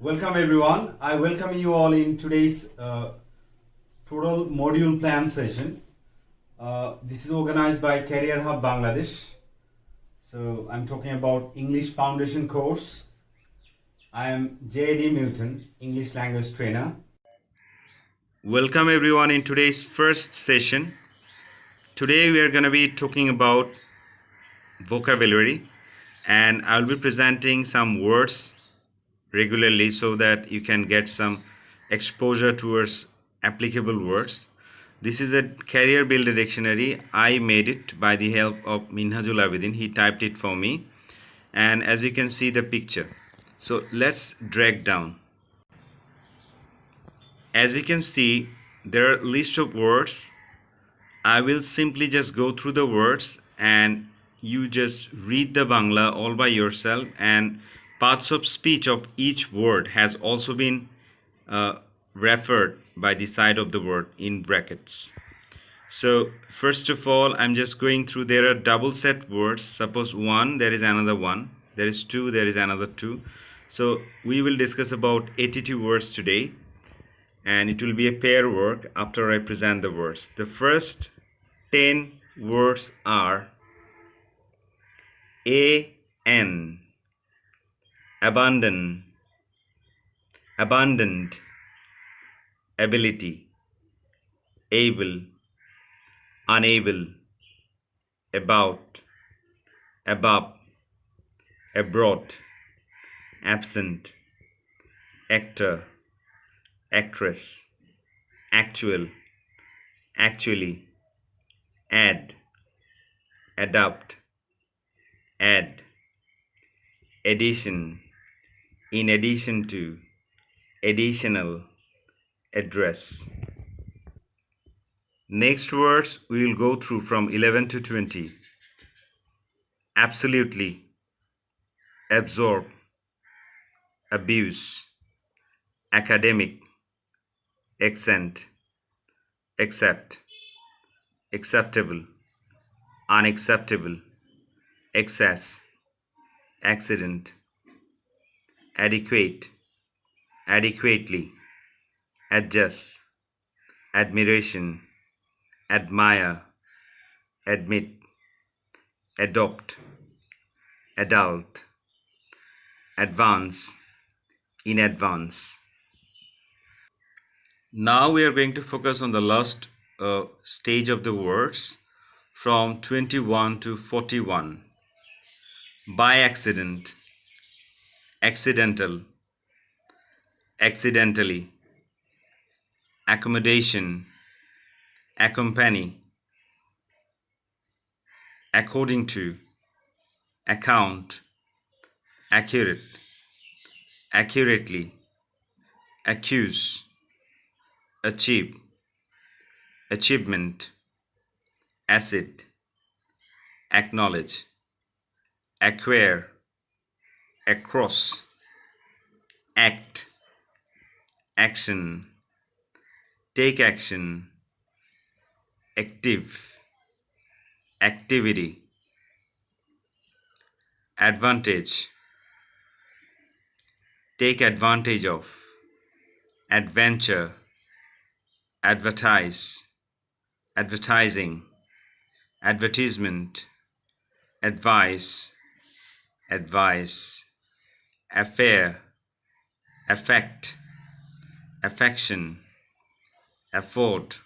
Welcome everyone. I welcome you all in today's total module plan session. This is organized by Career Hub Bangladesh. So I'm talking about English Foundation course. I am J.D. Milton, English language trainer. Welcome everyone in today's first session. Today we are going to be talking about vocabulary, and I'll be presenting some words regularly so that you can get some exposure towards applicable words. This is a career builder dictionary. I made it by the help of Minhajul Abidin. He typed it for me, and as you can see the picture. So let's drag down. As you can see, there are a list of words. I will simply just go through the words and you just read the Bangla all by yourself, and parts of speech of each word has also been referred by the side of the word in brackets. So first of all, I'm just going through. There are double set words. Suppose one, there is another one. There is two, there is another two. So we will discuss about 82 words today, and it will be a pair work after I present the words. The first 10 words are an, abundant, ability, able, unable, about, above, abroad, absent, actor, actress, actual, actually, add, adopt, add, addition, in addition to, additional, address. Next words we will go through from 11 to 20. Absolutely, absorb, abuse, academic, accent, accept, acceptable, unacceptable, excess, accident, adequate, adequately, adjust, admiration, admire, admit, adopt, adult, advance, in advance. Now we are going to focus on the last stage of the words from 21 to 41. By accident, accidental, accidentally, accommodation, accompany, according to, account, accurate, accurately, accuse, achieve, achievement, acid, acknowledge, acquire, across, act, action, take action, active, activity, advantage, take advantage of, adventure, advertise, advertising, advertisement, advice, advice, affair, affect, affection, afford,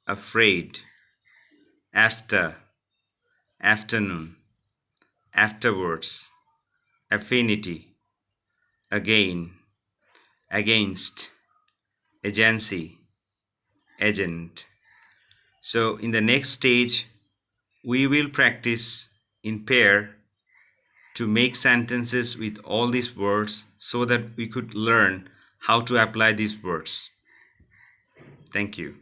afraid, after, afternoon, afterwards, affinity, again, against, agency, agent. So in the next stage, we will practice in pair to make sentences with all these words so that we could learn how to apply these words. Thank you.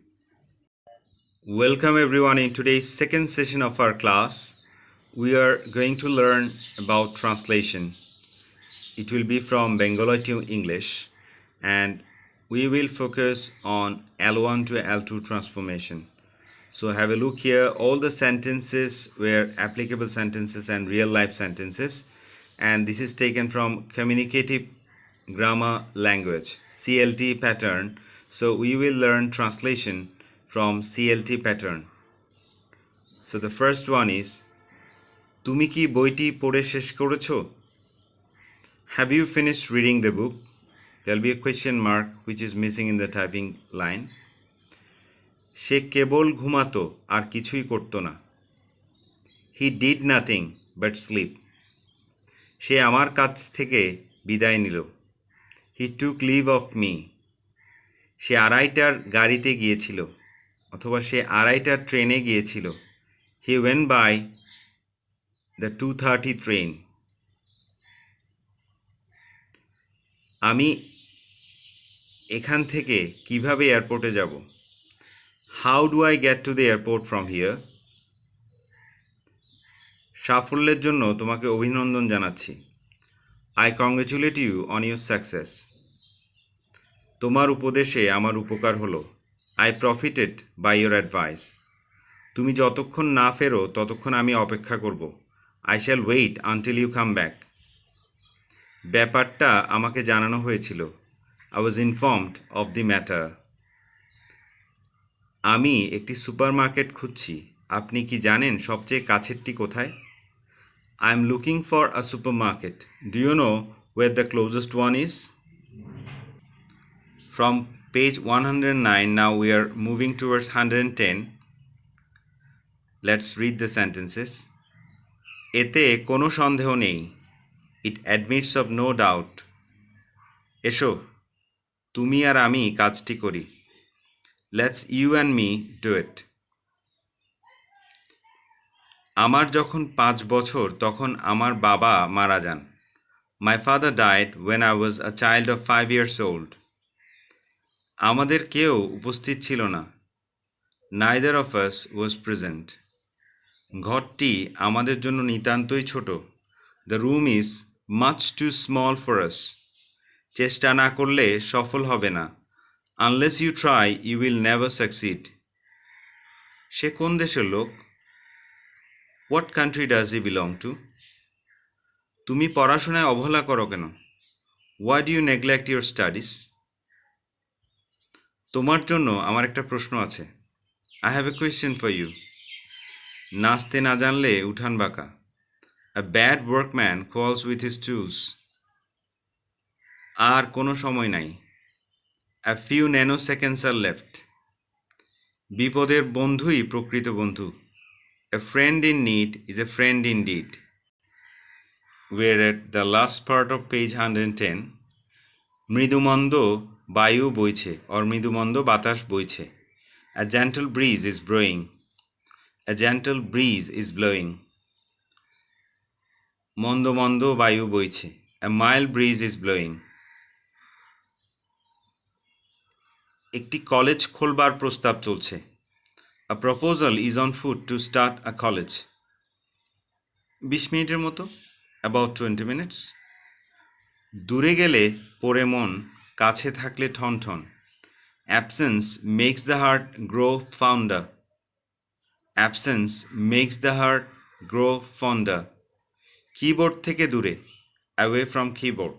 Welcome everyone in today's second session of our class. We are going to learn about translation. It will be from Bengali to English, and we will focus on L1 to L2 transformation. So have a look here. All the sentences were applicable sentences and real life sentences, and this is taken from communicative grammar language, CLT pattern. So we will learn translation from CLT pattern. So the first one is, তুমি কি বইটি পড়ে শেষ করেছো? Have you finished reading the book? There'll be a question mark which is missing in the typing line. সে কেবল ঘুমাতো আর কিছুই করতো না। He did nothing but sleep. সে আমার কাছ থেকে বিদায় নিল। He took leave of me. সে আড়াইটার গাড়িতে গিয়েছিল অথবা সে আড়াইটার ট্রেনে গিয়েছিল। He went by the 2:30 train. আমি এখান থেকে কিভাবে এয়ারপোর্টে যাব? How do I get to the airport from here? সাফল্যের জন্য তোমাকে অভিনন্দন জানাচ্ছি। I congratulate you on your success. তোমার উপদেশে আমার উপকার হলো। I profited by your advice. তুমি যতক্ষণ না ফেরো ততক্ষণ আমি অপেক্ষা করব। I shall wait until you come back. ব্যাপারটা আমাকে জানানো হয়েছিল। I was informed of the matter. আমি একটি সুপারমার্কেট খুঁজছি। আপনি কি জানেন সবচেয়ে কাছেরটি কোথায়? I am looking for a supermarket. Do you know where the closest one is? From page 109, now we are moving towards 110. Let's read the sentences. এতে কোনো সন্দেহ নেই. It admits of no doubt. এসো, তুমি আর আমি কাজটি করি. Let's you and me do it. আমার যখন 5 বছর তখন আমার বাবা মারা যান। My father died when I was a child of 5 years old. আমাদের কেউ উপস্থিত ছিল না। Neither of us was present. ঘরটি আমাদের জন্য নিতান্তই ছোট। The room is much too small for us. চেষ্টা না করলে সফল হবে না। Unless you try, you will never succeed. সে কোন দেশের লোক? What country does he belong to? তুমি পড়াশোনায় অবহেলা করো কেন? Why do you neglect your studies? তোমার জন্য আমার একটা প্রশ্ন আছে। I have a question for you. নাচতে না জানলে উঠান বাঁকা। A bad workman falls with his tools. আর কোনো সময় নাই। A few nanoseconds are left. বিপদের বন্ধুই প্রকৃত বন্ধু। A friend in need is a friend indeed. We're at the last part of page 110. মৃদুমন্দ বায়ু বইছে or মৃদুমন্দ বাতাস বইছে. A gentle breeze is blowing. A gentle breeze is blowing. মন্দ মন্দ বায়ু বইছে. A mild breeze is blowing. একটি college খোলবার প্রস্তাব চলছে. A proposal is on foot to start a college. 20 মিনিটের মতো, about 20 minutes. দূরে গেলে পড়ে মন, কাছে থাকলে ঠন ঠন. Absence makes the heart grow fonder. Absence makes the heart grow fonder. Keyboard থেকে দূরে, away from keyboard.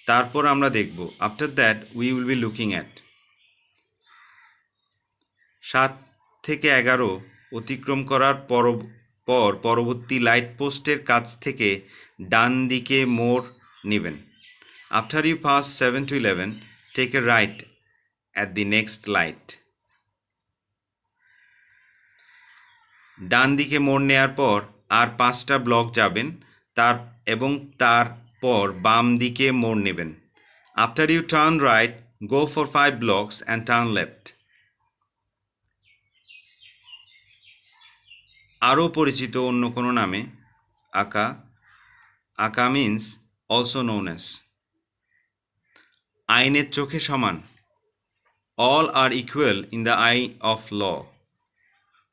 তারপর আমরা দেখব, after that we will be looking at. 7 থেকে 11 অতিক্রম করার পর পরবর্তী লাইট পোস্টের কাছ থেকে ডান দিকে মোড় নেবেন। After you pass 7 to 11, take a right at the next light. ডান দিকে মোড় নেয়ার পর আর 5টা ব্লক যাবেন তারপর বাম দিকে মোড় নেবেন। After you turn right, go for 5 blocks and turn left. আরও পরিচিত অন্য কোনো নামে আঁকা। আঁকা means also known as. আইনের চোখে সমান। All are equal in the eye of law.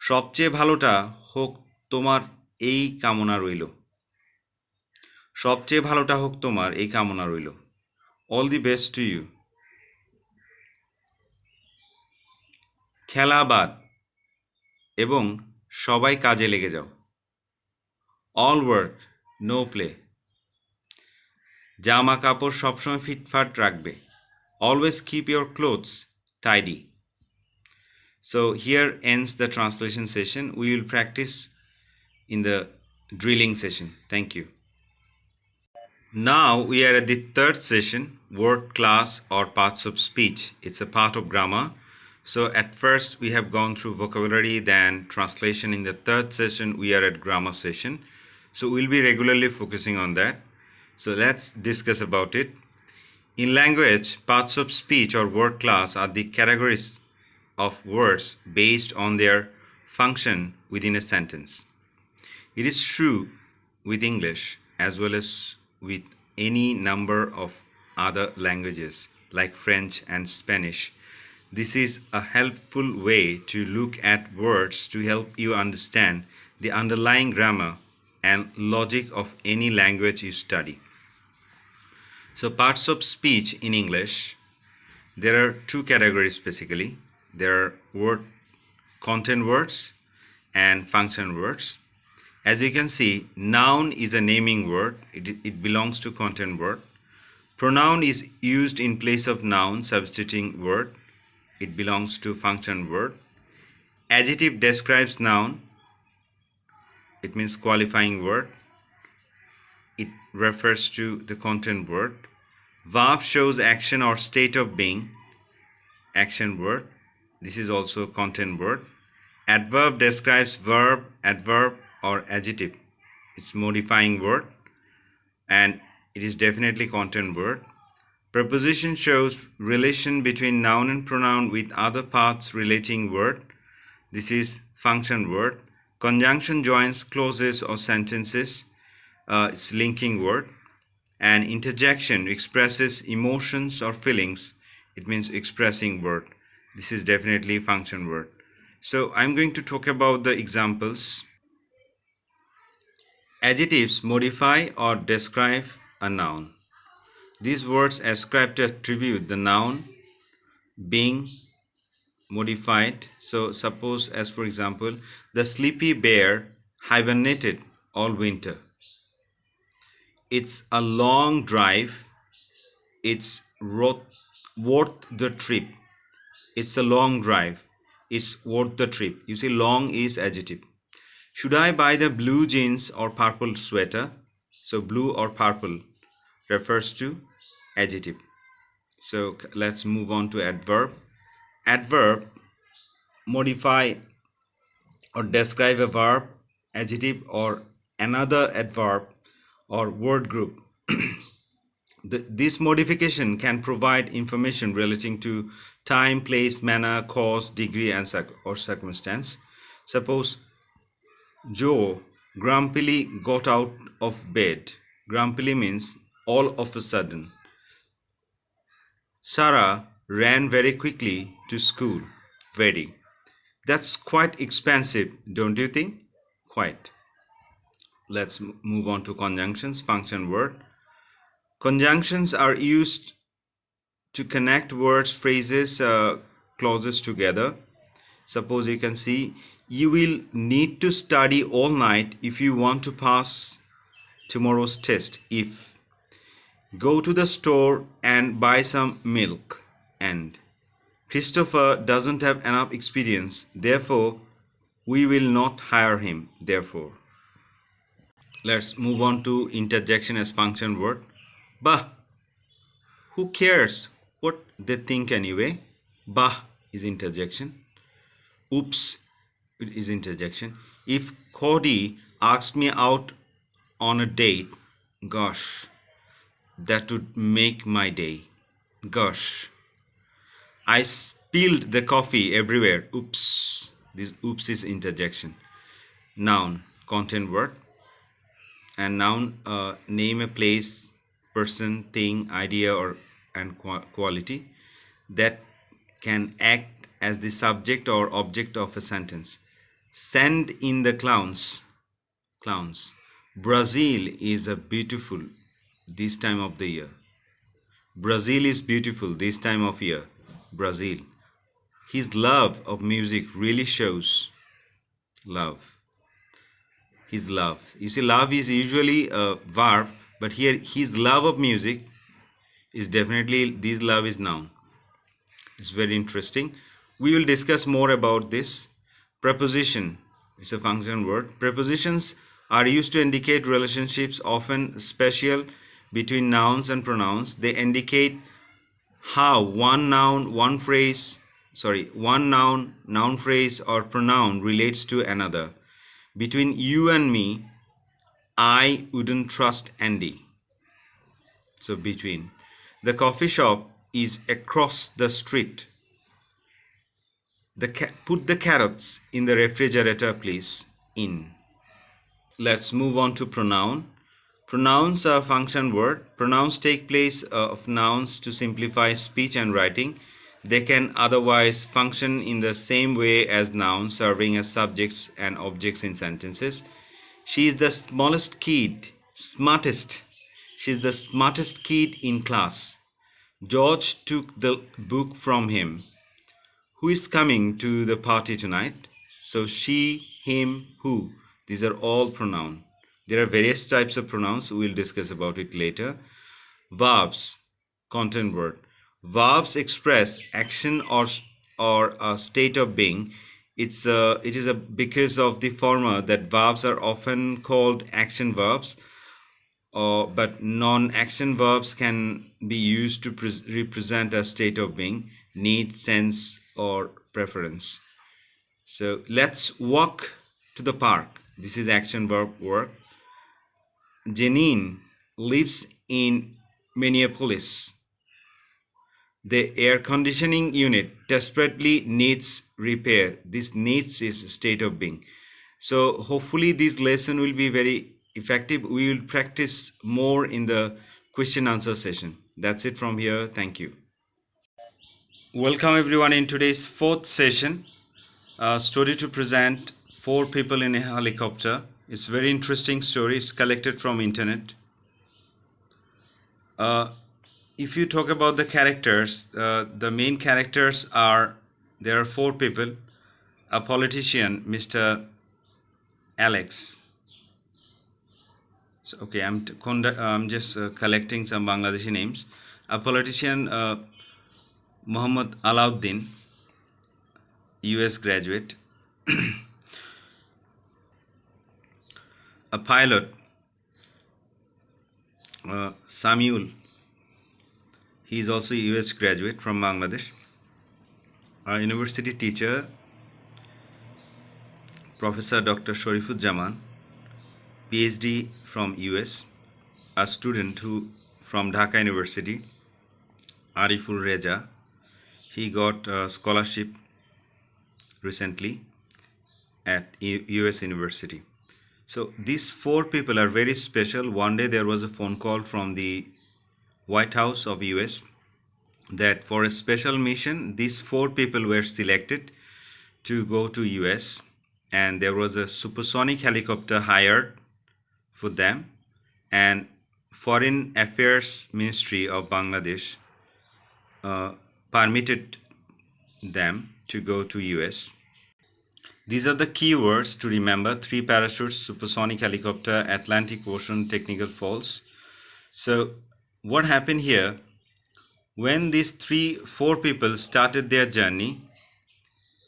সবচেয়ে ভালোটা হোক তোমার এই কামনা রইল। সবচেয়ে ভালোটা হোক তোমার এই কামনা রইল। All the best to you. খেলা বাদ এবং সবাই কাজে লেগে যাও। All work, no play. জামা কাপড় সবসময় ফিটফাট রাখবে। Always keep your clothes tidy. So here ends the translation session. We will practice in the drilling session. Thank you. Now we are at the third session, word class or parts of speech. It's a part of grammar. So at first we have gone through vocabulary, then translation. In the third session we are at grammar session. So we'll be regularly focusing on that. So let's discuss about it. In language, parts of speech or word class are the categories of words based on their function within a sentence. It is true with English as well as with any number of other languages like French and Spanish. This is a helpful way to look at words to help you understand the underlying grammar and logic of any language you study. So parts of speech in English, there are two categories basically. There are content words and function words. As you can see, noun is a naming word. It belongs to content word. Pronoun is used in place of noun, substituting word. It belongs to function word. Adjective describes noun. It means qualifying word. It refers to the content word. Verb shows action or state of being. Action word. This is also content word. Adverb describes verb, adverb, or adjective. It's modifying word, and it is definitely content word. Preposition shows relation between noun and pronoun with other parts relating word. This is function word. Conjunction joins clauses or sentences. It's linking word. And interjection expresses emotions or feelings. It means expressing word. This is definitely function word. So I'm going to talk about the examples. Adjectives modify or describe a noun. These words ascribe to attribute the noun being modified. So suppose, as for example, the sleepy bear hibernated all winter. It's a long drive. It's worth the trip. It's a long drive. It's worth the trip. You see, long is adjective. Should I buy the blue jeans or purple sweater? So blue or purple refers to adjective. So let's move on to adverb. Adverb modify or describe a verb, adjective, or another adverb or word group. This modification can provide information relating to time, place, manner, cause, degree, and or circumstance. Suppose Joe grumpily got out of bed. Grumpily means all of a sudden. Sarah ran very quickly to school. Very. That's quite expensive, don't you think? Quite. Let's move on to conjunctions, function word. Conjunctions are used to connect words, phrases, clauses together. Suppose you can see, you will need to study all night if you want to pass tomorrow's test. If, go to the store and buy some milk. And Christopher doesn't have enough experience, therefore we will not hire him. Therefore, let's move on to interjection as function word. Bah, who cares what they think anyway? Bah is interjection. Oops is interjection. If Cody asked me out on a date, gosh, that would make my day. Gosh, I spilled the coffee everywhere. Oops. This oops is interjection. Noun, content word. And noun, name a place, person, thing, idea, or and quality that can act as the subject or object of a sentence. Send in the clowns. Clowns. Brazil is a beautiful this time of the year. Brazil is beautiful this time of year. Brazil. His love of music really shows. Love. His love. You see, love is usually a verb, But here his love of music is definitely, this love is noun. It's very interesting. We will discuss more about this. Preposition is a function word. Prepositions are used to indicate relationships, often special, between nouns and pronouns. They indicate how one noun, one noun, noun phrase, or pronoun relates to another. Between you and me, I wouldn't trust Andy. So between. The coffee shop is across the street. Put the carrots in the refrigerator, please. In. Let's move on to pronoun. Pronouns are a function word. Pronouns take place of nouns to simplify speech and writing. They can otherwise function in the same way as nouns, serving as subjects and objects in sentences. She is the smartest. She is the smartest kid in class. George took the book from him. Who is coming to the party tonight? So she, him, who. These are all pronouns. There are various types of pronouns. We'll discuss about it later. Verbs, content word. Verbs express action or a state of being. It is because of the former that verbs are often called action verbs, but non-action verbs can be used to represent a state of being, need, sense, or preference. So let's walk to the park. This is action verb work. Janine lives in Minneapolis. The air conditioning unit desperately needs repair. This needs is a state of being. So hopefully this lesson will be very effective. We will practice more in the question answer session. That's it from here. Thank you. Welcome everyone in today's fourth session. A story to present, 4 people in a helicopter. It's a very interesting story. It's collected from internet. If you talk about the characters, the main characters are, there are 4 people. A politician, Mr. Alex. So, okay, I'm just collecting some Bangladeshi names. A politician, Muhammad Alauddin, US graduate. A pilot, Samuel, he is also a US graduate from Bangladesh. A university teacher, Professor Dr. Sharifuজ্জামান, PhD from US. A student from Dhaka University, Ariful Reza, he got a scholarship recently at US University. So these 4 people are very special. One day there was a phone call from the White House of US that for a special mission, these 4 people were selected to go to US, and there was a supersonic helicopter hired for them, and Foreign Affairs Ministry of Bangladesh permitted them to go to US. These are the keywords to remember: 3 parachutes, supersonic helicopter, Atlantic Ocean, technical faults. So what happened here, when these 4 people started their journey,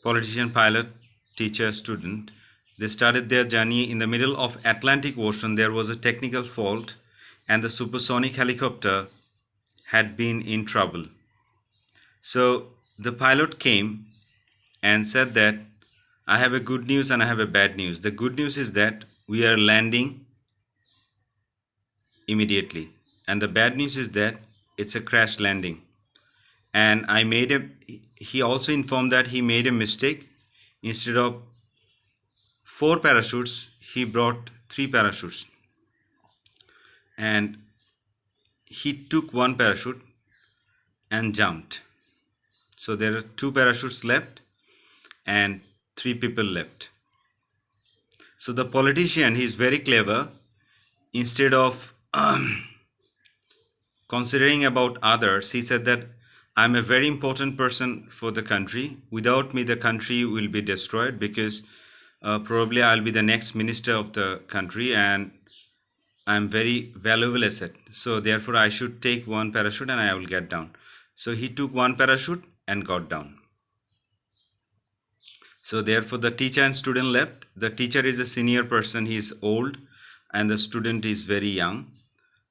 politician, pilot, teacher, student, they started their journey in the middle of Atlantic Ocean. There was a technical fault and the supersonic helicopter had been in trouble. So the pilot came and said that I have a good news and I have a bad news. The good news is that we are landing immediately, and the bad news is that it's a crash landing. And he also informed that he made a mistake. Instead of 4 parachutes, he brought 3 parachutes, and he took 1 parachute and jumped. So there are 2 parachutes left and 3 people left. So the politician, he is very clever. Instead of considering about others, he said that I'm a very important person for the country. Without me, the country will be destroyed, because probably I'll be the next minister of the country, and I'm very valuable asset. So therefore I should take one parachute and I will get down. So he took one parachute and got down. So therefore the teacher and student left. The teacher is a senior person, he is old, and the student is very young.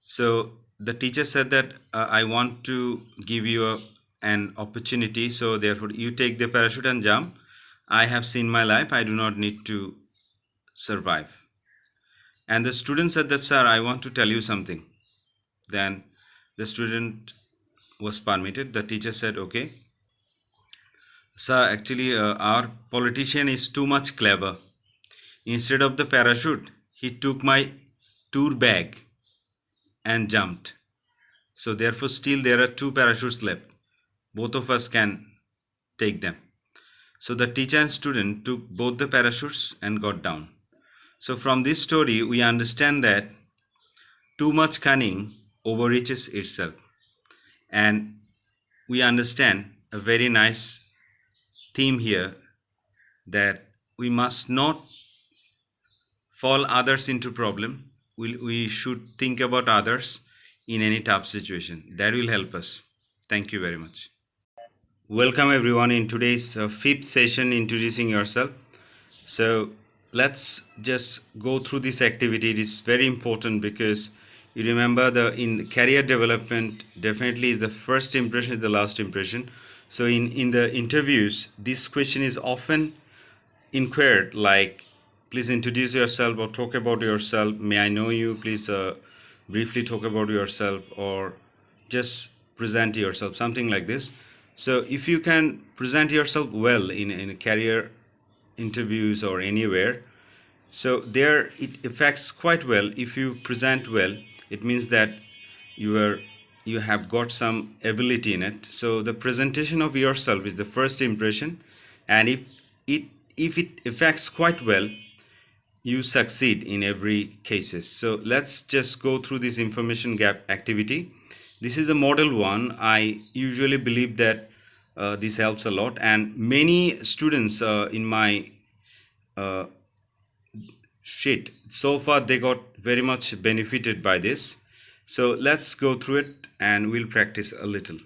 So the teacher said that I want to give you an opportunity. So therefore you take the parachute and jump. I have seen my life. I do not need to survive. And the student said that, sir, I want to tell you something. Then the student was permitted. The teacher said, okay. Sir, actually our politician is too much clever. Instead of the parachute, he took my tour bag and jumped. So therefore still there are two parachutes left. Both of us can take them. So the teacher and student took both the parachutes and got down. So from this story we understand that too much cunning overreaches itself. And we understand a very nice theme here, that we must not fall others into problem. We should think about others in any tough situation. That will help us. Thank you very much. Welcome everyone in today's fifth session, introducing yourself. So let's just go through this activity. It is very important because you remember in career development, definitely is the first impression is the last impression. So in the interviews, this question is often inquired, like, please introduce yourself or talk about yourself. May I know you? Please briefly talk about yourself, or just present yourself, something like this. So if you can present yourself well in career interviews or anywhere, so there it affects quite well. If you present well, it means that you have got some ability in it. So the presentation of yourself is the first impression, and if it affects quite well, you succeed in every cases. So let's just go through this information gap activity. This is the model one. I usually believe that this helps a lot, and many students in my sheet so far, they got very much benefited by this. So let's go through it and we'll practice a little.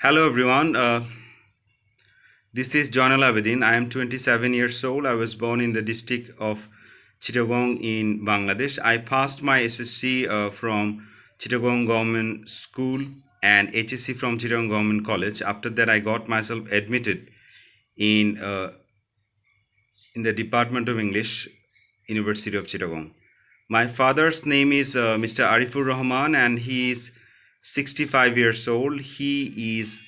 Hello everyone, this is Jonal Abedin. I am 27 years old. I was born in the district of Chittagong in Bangladesh. I passed my SSC from Chittagong Government School and HSC from Chittagong Government College. After that, I got myself admitted in the Department of English, University of Chittagong. My father's name is Mr. Arifur Rahman, and he is 65 years old. He is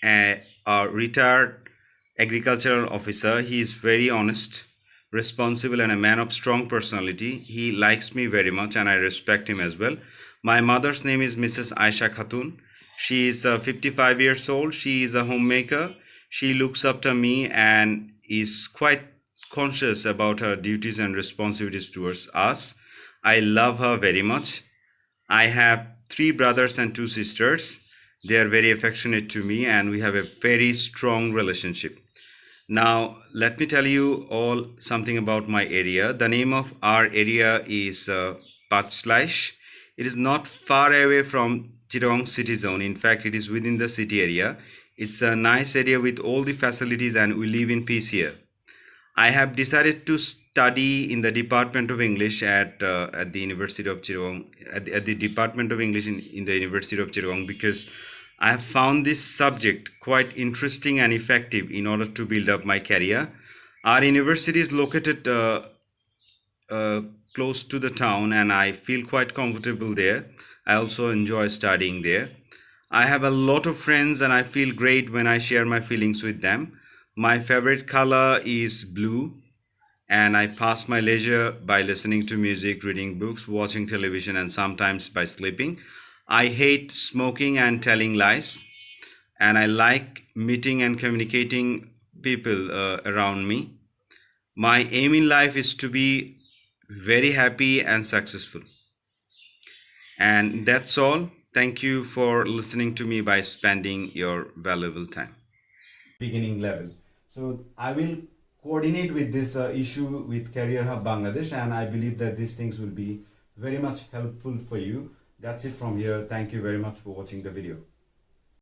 a retired agricultural officer. He is very honest, responsible, and a man of strong personality. He likes me very much and I respect him as well. My mother's name is Mrs. Aisha Khatun. She is 55 years old. She is a homemaker. She looks up to me and is quite conscious about her duties and responsibilities towards us. I love her very much. I have 3 brothers and 2 sisters. They are very affectionate to me and we have a very strong relationship. Now, let me tell you all something about my area. The name of our area is Patslaish. It is not far away from Chittagong city zone. In fact, it is within the city area. It's a nice area with all the facilities and we live in peace here. I have decided to study in the Department of English at the University of Chittagong, at the Department of English in the University of Chittagong, because I have found this subject quite interesting and effective in order to build up my career. Our university is located close to the town and I feel quite comfortable there. I also enjoy studying there. I have a lot of friends and I feel great when I share my feelings with them. My favorite color is blue and I pass my leisure by listening to music, reading books, watching television, and sometimes by sleeping. I hate smoking and telling lies, and I like meeting and communicating people around me. My aim in life is to be very happy and successful. And that's all. Thank you for listening to me by spending your valuable time. Beginning level. So I will coordinate with this issue with Career Hub Bangladesh, and I believe that these things will be very much helpful for you. That's it from here. Thank you very much for watching the video.